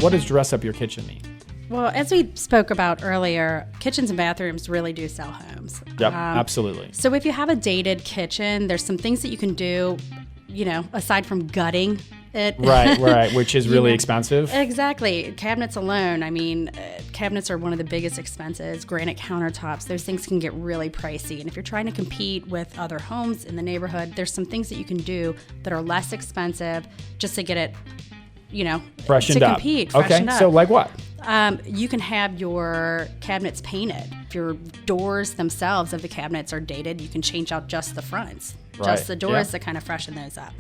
what does dress up your kitchen mean? Well, as we spoke about earlier, kitchens and bathrooms really do sell homes. Yep, absolutely. So if you have a dated kitchen, there's some things that you can do, aside from gutting it. Right, which is really expensive. Exactly. Cabinets alone, cabinets are one of the biggest expenses. Granite countertops, those things can get really pricey. And if you're trying to compete with other homes in the neighborhood, there's some things that you can do that are less expensive just to get it, freshened to up. compete. Okay, so like what? You can have your cabinets painted. If your doors themselves of the cabinets are dated, you can change out just the fronts, just the doors to kind of freshen those up.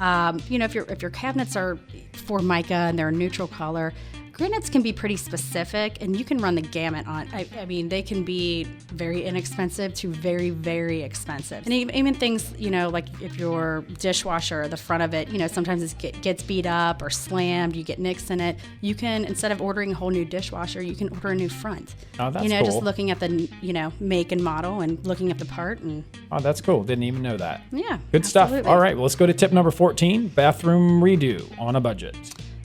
If your cabinets are Formica and they're a neutral color, granites can be pretty specific, and you can run the gamut on. They can be very inexpensive to very, very expensive. And even things, like if your dishwasher, the front of it, sometimes it gets beat up or slammed, you get nicks in it. You can, instead of ordering a whole new dishwasher, you can order a new front. Oh, that's cool. Just looking at the, make and model and looking at the part. Oh, that's cool. Didn't even know that. Yeah. Good absolutely. stuff. All right, well, let's go to tip number 14, bathroom redo on a budget.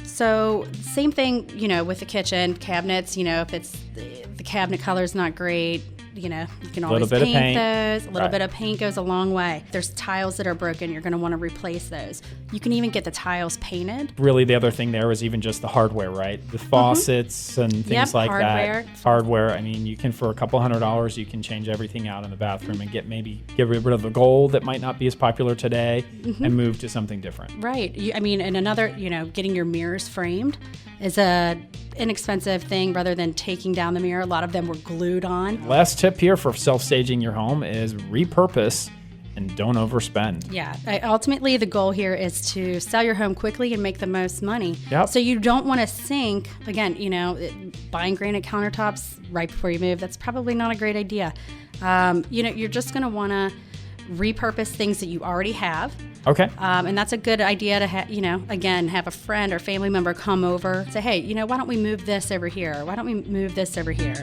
So same thing, with the kitchen cabinets, if it's the cabinet color's not great, you can always paint those. A little bit of paint goes a long way. If there's tiles that are broken, you're going to want to replace those. You can even get the tiles painted. Really, the other thing there is even just the hardware, right? The faucets and things like hardware. that. Hardware. You can, for a couple $100, you can change everything out in the bathroom and get rid of the gold that might not be as popular today and move to something different. Right. And another, getting your mirrors framed is a inexpensive thing rather than taking down the mirror. A lot of them were glued on. Last tip here for self-staging your home is repurpose and don't overspend. Yeah. Ultimately, the goal here is to sell your home quickly and make the most money. Yep. So you don't want to sink, again, buying granite countertops right before you move, that's probably not a great idea. You're just going to want to repurpose things that you already have. Okay. And that's a good idea to have a friend or family member come over, say, hey, why don't we move this over here? Why don't we move this over here?